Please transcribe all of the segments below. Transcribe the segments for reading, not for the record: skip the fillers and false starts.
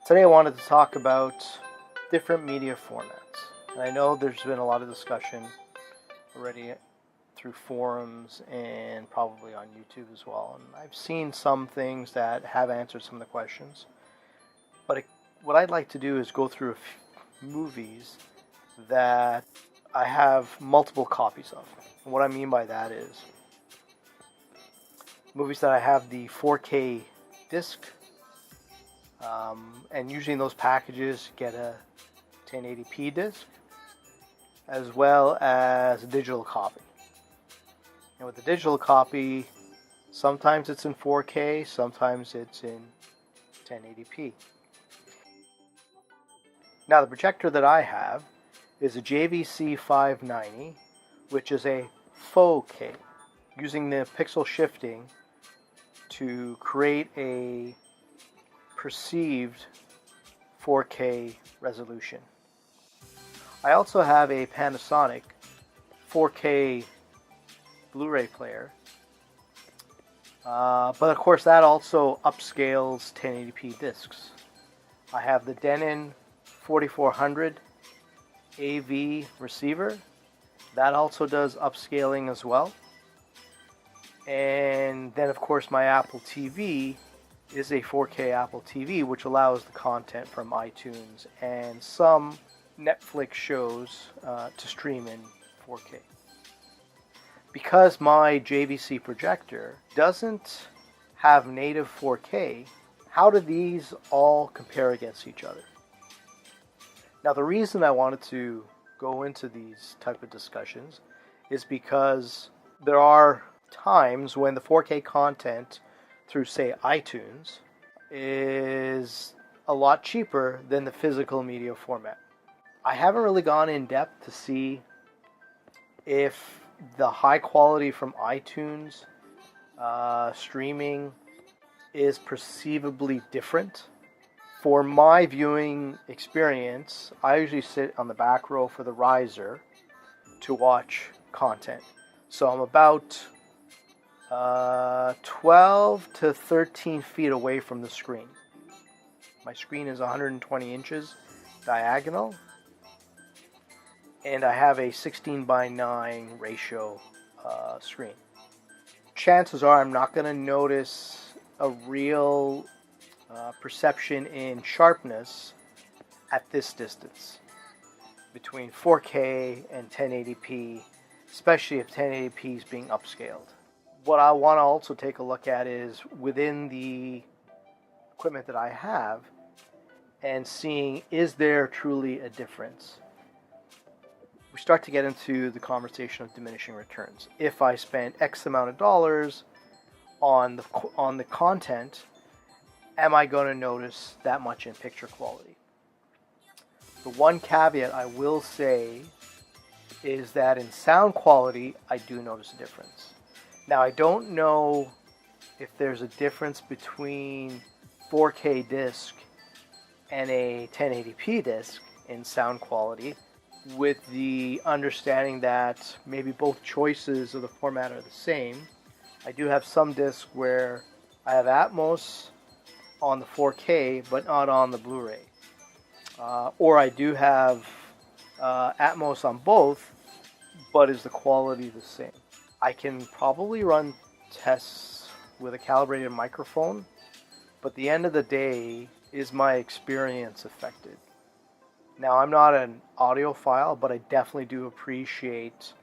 Today I wanted to talk about different media formats. And I know there's been a lot of discussion already through forums and probably on YouTube as well. And I've seen some things that have answered some of the questions. But what I'd like to do is go through movies that I have multiple copies of. And what I mean by that is movies that I have the 4K disc. And usually in those packages you get a 1080p disc as well as a digital copy. And with the digital copy, sometimes it's in 4K, sometimes it's in 1080p. Now the projector that I have is a JVC 590, which is a faux K, using the pixel shifting to create a perceived 4K resolution. I also have a Panasonic 4K Blu Ray player, but of course that also upscales 1080p discs. I have the Denon 4400 AV receiver, that also does upscaling as well. And then of course my Apple TV is a 4K Apple TV, which allows the content from iTunes and some Netflix shows to stream in 4K. Because my JVC projector doesn't have native 4K, how do these all compare against each other? Now the reason I wanted to go into these type of discussions is because there are times when the 4K content through, say, iTunes is a lot cheaper than the physical media format. I haven't really gone in depth to see if the high quality from iTunes streaming is perceivably different. For my viewing experience, I usually sit on the back row for the riser to watch content. So I'm about 12 to 13 feet away from the screen. My screen is 120 inches diagonal, and I have a 16:9 ratio screen. Chances are I'm not going to notice a real perception in sharpness at this distance between 4K and 1080p, especially if 1080p is being upscaled. What I want to also take a look at is within the equipment that I have and seeing, is there truly a difference? We start to get into the conversation of diminishing returns. If I spend X amount of dollars on the content, am I going to notice that much in picture quality? The one caveat I will say is that in sound quality, I do notice a difference. Now, I don't know if there's a difference between 4K disc and a 1080p disc in sound quality, with the understanding that maybe both choices of the format are the same. I do have some discs where I have Atmos on the 4K but not on the Blu Ray. Or I do have Atmos on both, but is the quality the same? I can probably run tests with a calibrated microphone, but at the end of the day, is my experience affected? Now, I'm not an audiophile, but I definitely do appreciate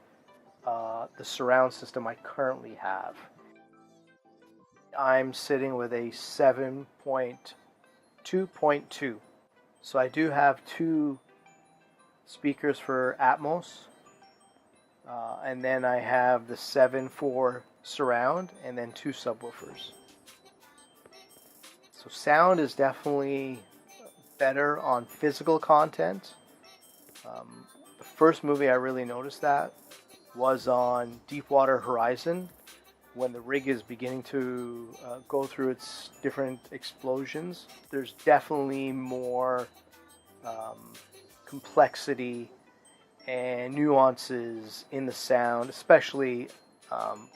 the surround system I currently have. I'm sitting with a 7.2.2, so I do have two speakers for Atmos. And then I have the 7.4 surround and then two subwoofers. So sound is definitely better on physical content. The first movie I really noticed that was on Deepwater Horizon, when the rig is beginning to go through its different explosions. There's definitely more complexity and nuances in the sound, especially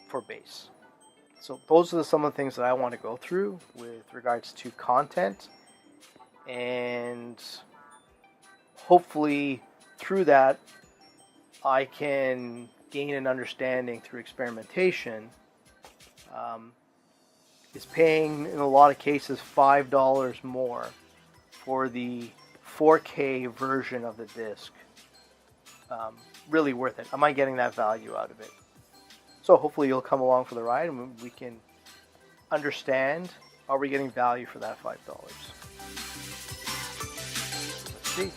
for bass. So those are some of the things that I want to go through with regards to content and hopefully through that I can gain an understanding through experimentation. Is paying in a lot of cases $5 more for the 4K version of the disc really worth it? Am I getting that value out of it? So hopefully you'll come along for the ride and we can understand, are we getting value for that $5? Let's see.